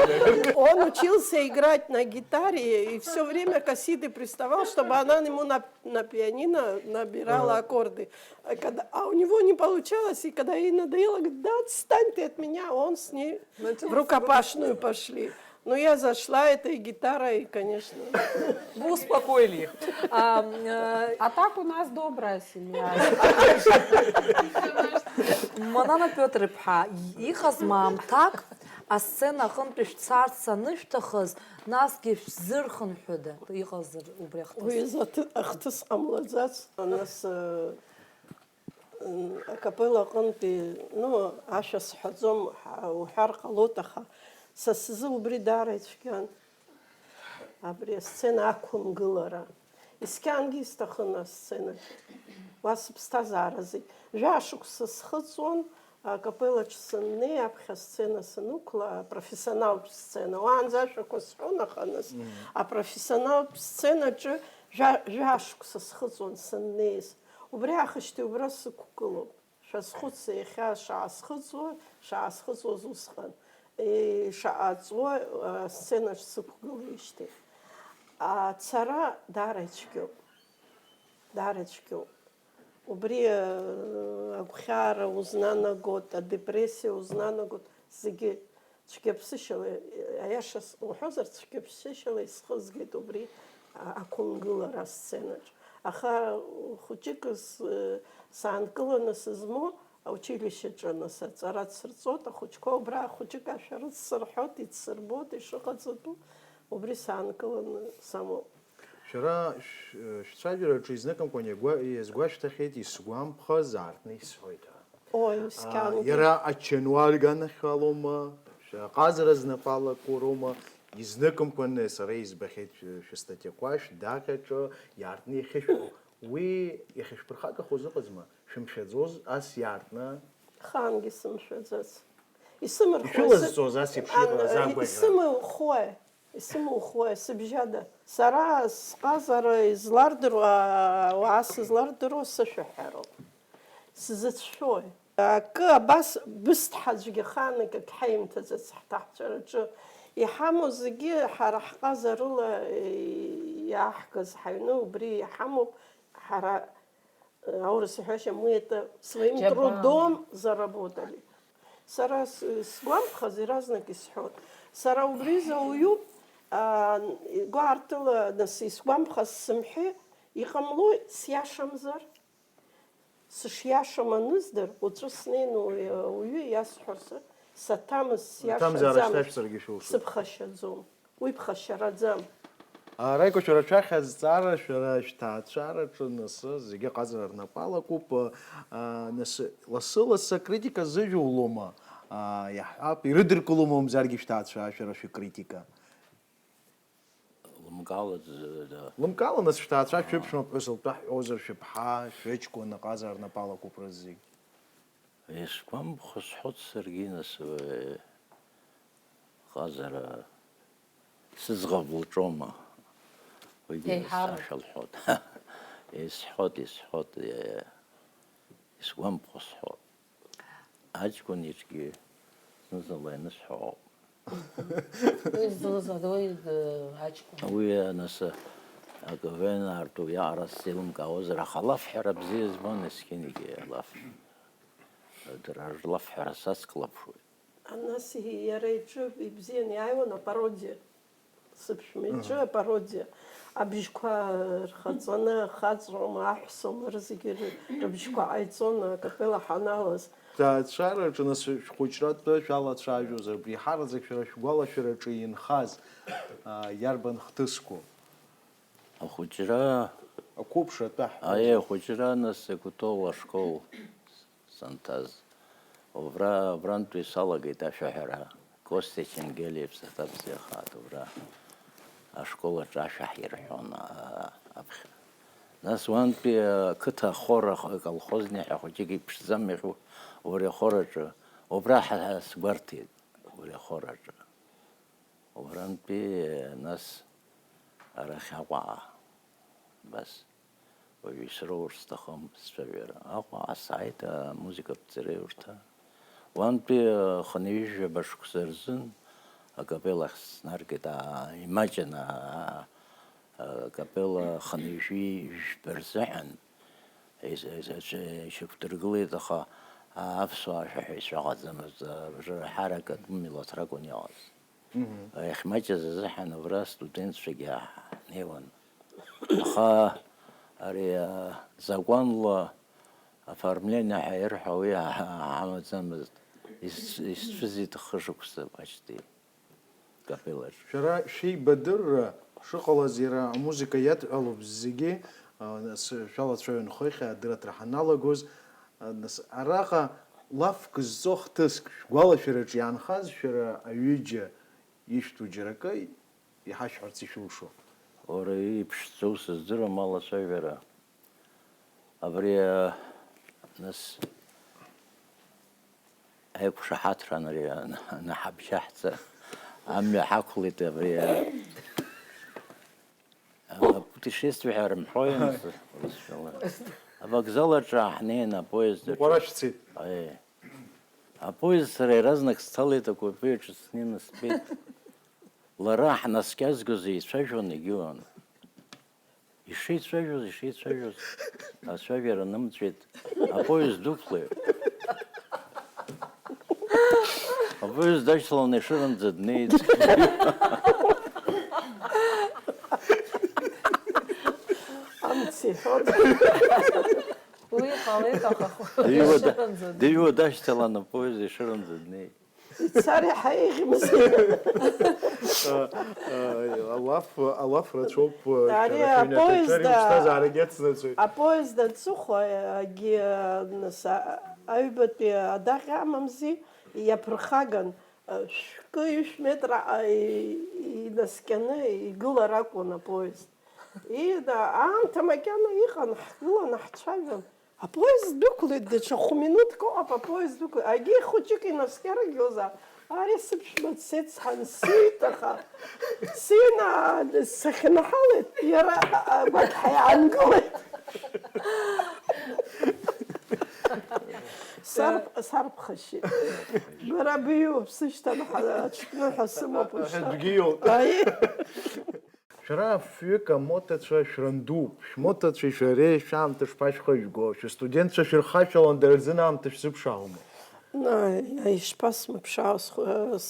Он учился играть на гитаре и все время к Асиде приставал, чтобы она ему на пианино набирала аккорды. А у него не получалось, и когда ей надоело, говорит, да отстань ты от меня, он с ней в рукопашную пошли. Ну, я зашла этой гитарой, конечно. Вы успокоили их. А так у нас добрая семья. Манана Петр-ипха, ихаз мамтак, а сцена хынпиш царца ныштахыз, насги зырхын хүді. Ихаз убрехтыз. Уйзат ахтыс амладзац. У нас акапелла қынпи, ну, аша схадзом ухарqa лотаха. Сасызы убри даречкан. Абри сцена акум гылара. Исканги стахына сцена. Вас ԥсҭазааразы. Жәашықә сызхыҵуан, акапеллаҿ апхьа сцена санықәла, профессионалтә сцена. Уаанӡа ашәақәа сҳәон аханыс, апрофессионалтә сценаҿы жәашықә сызхыҵуан саннеиз. Убри аахышьҭеи убра сықәгылоуп. Шәазхәыца иахьа шаасхыҵуаз усҟан. Шаҟа ҵуа асценаҿ сықәгылеижьҭеи. Ацара даара ицәгьоуп. Даара ицәгьоуп. Убри агәхьаара узнанагот, адепрессиа узнанагот, зегьы цәгьаԥсышьала, аиаша уҳәозар, цәгьаԥсышьала исхызгеит убри ақәымгылара асценаҿ. Аха хәыҷык саанкыланы сызмо, аучилищеҿы нас аҵара дсырҵот, ахәыҷқәа убра ахәыҷык ашәара дсырҳәот, ицсырбот, ишыҟаҵатәу, убри саанкыланы самоуп. Шәара шәцәажәараҿы изныкымкәан иазгәашәҭахьеит исгәамԥхаз аарҭны исҳәоит ҳәа. Ой, сқьангьы. Иара ачануар ганахьалома, аҟазара знапалақәоуроума, изныкымкәан сара избахьеит шәыстатиақәа шәдаҟьаҿы иаартны иахьышәҳәо. Уи иахьышәԥырхагахоз ыҟазма, шәымшәаӡоз ас иаартны? Хаангьы сымшәаӡац. Ишәылазҵоз ас еиԥш иҟаз агәаӷьра? Исымухуа, сыбжьада. Сара сҟазара излардыруа, ауаа сызлардыруа сышәаҳәароуп. Сзыцәшәои. Акы абас бысҭҳа аӡәгьы хаанак ак ҳаимҭаӡац ҳҭаҳцәараҿы. Иҳамоу зегьы ҳара ҳҟазарыла иааҳгаз ҳаҩны убри иҳамоуп. Ҳара, аурыс иҳәашьа, мы это своим трудом заработали. Сара сгәамԥхаз иаразнак исҳәот. Сара убри зауҩуп, гәаартыла нас исгәамԥхаз сымҳәе, иҟамлои сиашамзар. Сышиашам аныздыр, уаҵәы снеины уаҩы иасҳәар саҭамыз сиашаӡам, сыԥхашьаӡом, уи ԥхашьараӡам. Раико, шәара шәахьазҵаара, шәара шәҭаацәараҿы насы зегьы аҟазара рнапалакуп, лассы-лассы акритика зыжәулома, иаҳҳәап, ирыдыркылома мамзаргьы шәҭаацәа шәара шәыкритика? Лымкала нас шәҭаацәа шәыԥшәма ԥҳәыс лтәаҳәозар, шәыԥҳа, шәыҷкәын аҟазара рнапалакуп рыз зегь. Исгәамԥхо сҳәот саргьы нас аҟазара сыӡӷаб лҿома. Уигьы сашәалҳәот. Исҳәот, исгәамԥхо сҳәот. Аҷкәын иҿгьы зны-зынла ианысҳәоуп. Уи нас акавенаарту иаара сзеилымкаауазар, аха алафҳәара бзиа збон есқьынагьы алаф. Дара рлафҳәара сацклаԥшуеит. Нас иара иҿы ибзиан иааиуан апародиа. Сыԥшәма иҿы апародиа. Абжьқәа рхаҵаны хаҵәома, аҳәсома, рзегьы рыбжьқәа ҟаиҵон акапела ҳаналаз. Ҭаацәараҿы нас шәхәыҷратәы шәалацәажәозар, абри ҳараӡак шәара шәгәалашәараҿы инхаз иарбан хҭысқәоу? Ахәыҷра ақәыԥшратәы ахәыҷра нас Кутол ашкол санҭаз. Убрантәи салагеит ашәаҳәара. Костиа Ченгелиев саҭабзиахаат убра ашкол аҿы ашәаҳ ирҳәон аԥхьа. Нас уантәи ақыҭа ахор аколхозни ҳәа хәыҷык иԥшӡам иҟоу убри ахор аҿы, убра сгәарҭеит убри ахор аҿы. Убрантәи нас арахь Аҟәаҟа, бас уаҩы исроур сҭахым сцәажәара. Аҟәаҟа сааит амузикатә ҵареиурҭа. Уантәи хынҩежәаба шықәса рзын акапелахь снаргеит, имаҷын акапела хынҩежәи жәба рзыҳәан ишьақәдыргылеит, аха аԥсуаа ашәаҳәаҩцәа ҟаӡамызт, ҳаракатә милаҭ ракәын иҟаз. Иахьмаҷыз азыҳәан убра студентцәагьы ҳнеиуан. Аха ари закәанла оформление ҳәа ирҳәо уи ҳамаӡамызт. Исцәыӡит хышықәса почти капелаҿ. Шәара шәеибадырра шыҟалаз иара амузика иадҳәалоуп зегьы, шәалацәаҩынхоихьа адырраҭара ҳаналагоз, араҟа лафк зҵо хҭыск шәгәалашәараҿы иаанхаз шәара аҩыџьа ишәҭу џьаракы иҳашәҳәарц ишәылшо. Уара иԥшӡоу сыздыруам алацәажәара. Абри нас аиқәшаҳаҭра наҳабжьаҳҵа амҩа ҳақәлеит абри путешествие ҳәа рымҳәои, авокзал аҿы ҳнеин апоезд аҿы. Уара шәцеит. Апоезд сара иаразнак сцалеит акупе аҿы снеины стәеит. Лара ҳнаскьазгоз еицәажәон егьыуан. Ишеицәажәоз, ацәажәара нымҵәеит. Апоезд дықәлеит. Апоезд дашьҭаланы ишыранӡа днеит. Две удачи стала на поезде, Широн за дней. цари حقيقي مزيان. Алаф рачоп Ари апоезд цухо ги аибати адаха мамзи иаԥырхаган шәкы ҩышә-метра инаскьаны игылар акәын апоезд. Аамҭа макьана иҟан, ҳгылан ҳцәажәон. Апоезд дәықәлеит, даҽа хә-минуҭк ыҟоуп, апоезд дәықәлеит. Агьи хәыҷык инаскьарагьозаап. Ари сыԥшәма дсеицҳан сиит, аха сина сахьынҳалеит, иара агәақьҳәа иаангылеит. Сарԥхашьеит. Бара биоуп, сышьҭан аҽԥныҳәа сымоуп. Шәара фҩык амотацәа шәрандуп, шәмотацәа шәареи шәаамҭа шԥашәхыжәго, шәстудентцәа шәырхашәаланда рзын аамҭа шәзыԥшааума? Ишԥасмыԥшаау,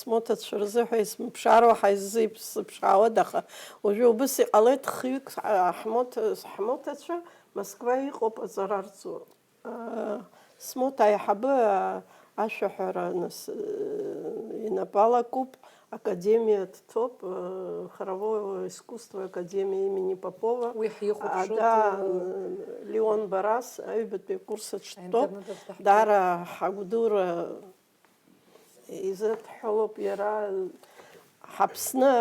смотацәа рзыҳәа исмыԥшаароу ҳаиззыԥшаауада, аха уажәы убыс иҟалеит хҩык ҳмотацәа Москва иҟоуп аҵара рҵо. Смот аиҳабы ашәаҳәара инапалакуп, Академия ТТОП, хоровое искусство Академии имени Попова. Леон Барас, аҩбатәи акурс аҿтәоуп. Даара ҳагәдура изыдҳәалоуп иара ҳаԥсны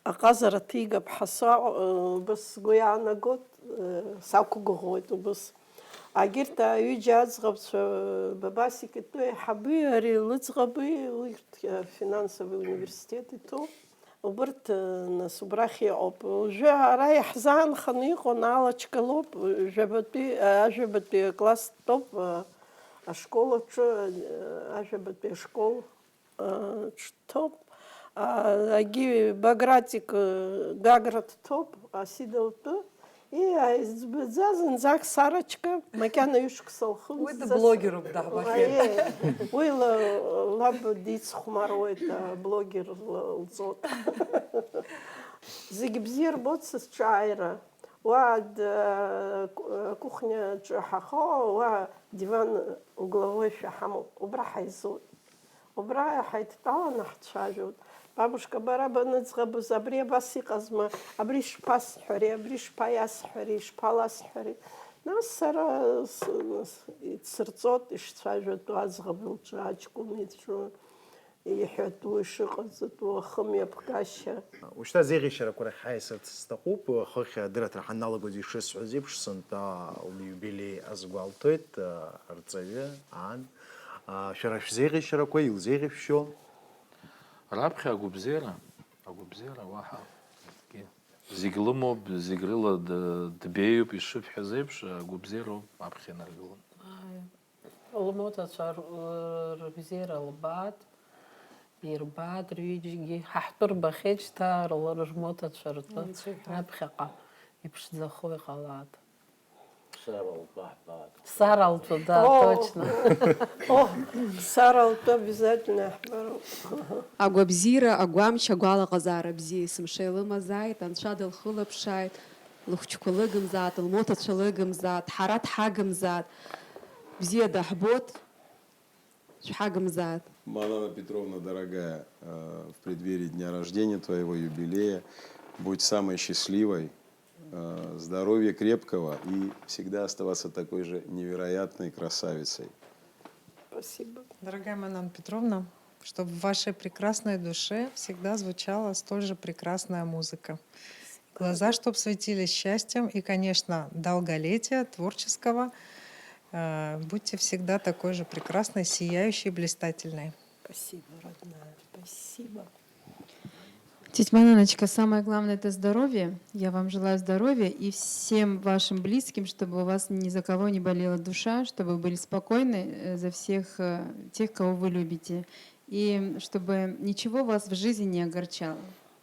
аҟазара ҭигап ҳәа убыс сгәы иаанагоит, сақәгәыӷуеит убыс. Агьырҭ аҩыџьа аӡӷабцәа Бабасик итәы аиҳаби, ари лыӡӷаби, урҭ финансовый университет итәоуп. Убырҭ нас убрахь иҟоуп. Уажәы ара иаҳзаанханы иҟоу алаҷкалоуп, ажәабатәи акласс ҭоуп ашкол аҿы, ажәабатәи ашкол ҭоуп. Агьи Багратик Гагра ҭоуп, Асида лтәы. Избаӡа зынӡак Сарочка, макьана ҩышықәса лхымҵ. Уи дблогеруп даҳбахьеит. Уи лаб дицхәмаруеит, блогер лҵоит. Зегьы бзиа рбоит сызҿааира. Уа акухняҿы ҳахо, уа диван угловой шәаҳамоуп. Убра ҳаизоит. Убра ҳаидтәаланы ҳцәажәоит. Бабушка, бара баныӡӷабыз, абри абас иҟазма, абри шԥасҳәари, абри шԥаиасҳәари, ишԥаласҳәари. Нас сара ицырҵоит ишцәажәатәу аӡӷаб лҿы, аҷкәын ицәу, иҳәатәу, ишыҟаҵатәу, ахымҩаԥгашьа. Ушьҭа зеиӷьашьарақәа рахь ҳаиасырц сҭахуп, хыхь адырраҭара ҳаналагоз ишысҳәаз еиԥш, сынтәа лиубилеи азгәалҭоит, арҵаҩы, ан. Шәара шәзеиӷьашьарақәа илзеиӷьышәшьо? Раԥхьа агәыбзиара, уаҳа зегь лымоуп, зегь рыла дбеиоуп, ишыбҳәаз еиԥш, агәыбзиароуп аԥхьа инаргылон. Лмотацәа рыбзиара лбаат, ирбаат рҩыџьегьы. Ҳаҳтәы рбахьеит шьҭа рмотацәа ртәы раԥхьаҟа иԥшӡахо иҟалаат. Саралтәы, да, точно. Саралтәы обязательно ҳбароуп. Агәабзиара, агәамч, агәалаҟазаара бзиа, есымша илымазааит, анцәа дылхылаԥшааит, лыхәҷқәа лыгымзаат, лмотацәа лыгымзаат, ҳара дҳагымзаат, бзиа даҳбот, шәҳагымзаат. Манана Петровна, дорогая, в преддверии дня рождения твоего юбилея, будь самой счастливой, здоровья крепкого и всегда оставаться такой же невероятной красавицей. Спасибо. Дорогая Манана Петровна, чтобы в вашей прекрасной душе всегда звучала столь же прекрасная музыка. Глаза, чтобы светились счастьем и, конечно, долголетия творческого. Будьте всегда такой же прекрасной, сияющей, блистательной. Спасибо, родная, спасибо. Тетя Мананочка, самое главное — это здоровье. Я вам желаю здоровья и всем вашим близким, чтобы у вас ни за кого не болела душа, чтобы вы были спокойны за всех тех, кого вы любите, и чтобы ничего вас в жизни не огорчало.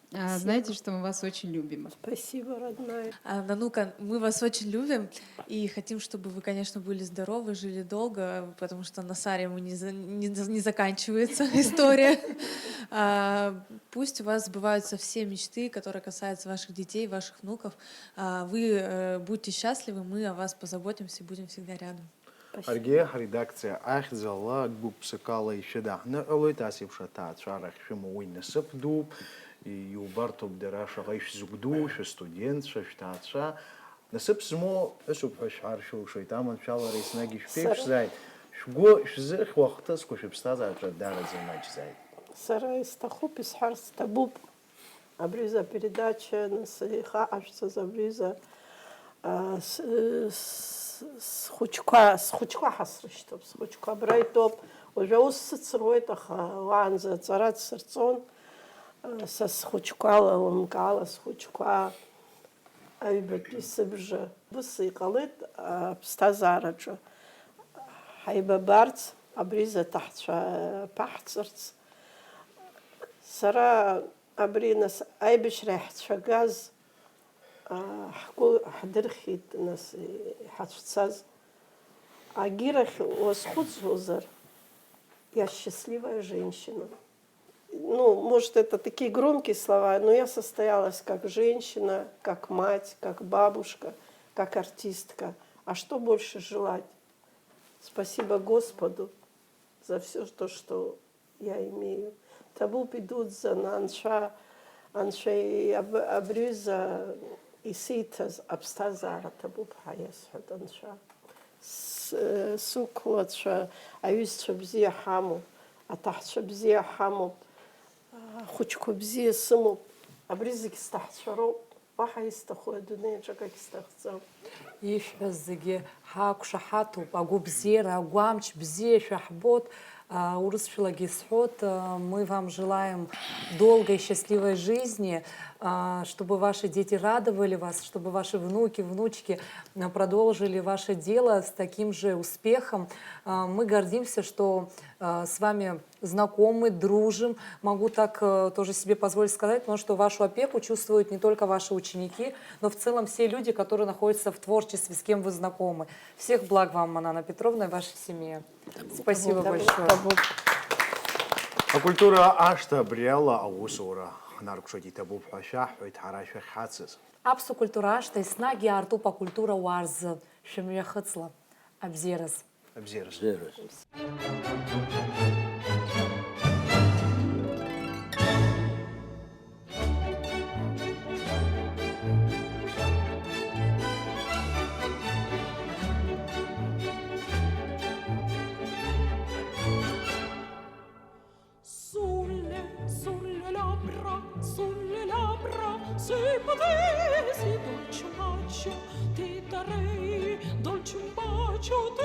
Знаете, что мы вас очень любим. Спасибо, родная. Нанука, мы вас очень любим и хотим, чтобы вы, конечно, были здоровы, жили долго, потому что на Саре не заканчивается история. Пусть у вас сбываются все мечты, которые касаются ваших детей, ваших внуков. Вы будьте счастливы, мы о вас позаботимся и будем всегда рядом. Аргея редакция Ахзала Губсакала и Шедахна Алойтасив Шатат Шарах Шимуин Сапдуб и Юбартуб Дераша Гайш Зугдуш, студент, Шаштатша. Насып смо Эсуп Хашаршу Шайтаман Шала Рейснаги Шпиш Зайд. Шго Шзех Вахтас Кушипстаза Жадара Зимач Зайд. Сара Истахуп Исхарс Табуб. Абриза передача Насиха Ашса Забриза схучка хасрыштоп, схучка брайтоп, уже усцроит ванза царат сердцон, со схучка ламкала схучка, айбеписыбжа, бысыкалыт стазараджа, хайбабарц, абриза тахтша пахцерц, сара абринас айбешрехтша газ, حدرخيت ناس حتشتساز Агирах восхудзузар. Я счастливая женщина. Ну, может, это такие громкие слова, но я состоялась как женщина, как мать, как бабушка, как артистка. А что больше желать? Спасибо Господу за все то, что я имею. Табу идут за анша абрюза и ситаз абстазара табу пхаяс анша. Суклотша, аюзша бзия хаму, атахша бзия хаму, хучку бзия сыму, абризик стахшаро, вахаистахуя дунеджа как стахцам. Ишәазгьы ҳақәшаҳаҭуп агәыбзиара, агәамч бзиа шәаҳбот. Урысшәылагьы исҳәот, мы вам желаем долгой счастливой жизни, чтобы ваши дети радовали вас, чтобы ваши внуки, внучки продолжили ваше дело с таким же успехом. Мы гордимся, что с вами знакомы, дружим. Могу так тоже себе позволить сказать, потому что вашу опеку чувствуют не только ваши ученики, но в целом все люди, которые находятся в творчестве, с кем вы знакомы. Всех благ вам, Манана Петровна, и вашей семье. Спасибо большое. А культура ашта бриала аусура. Наркшоти табу пхаша, хойт харашах хацис. Апсу культура ашта и снаги арту по культура уарз шемья хацла. Абзерас. Абзерас. Se potessi dolce un bacio ti darei, dolce un bacio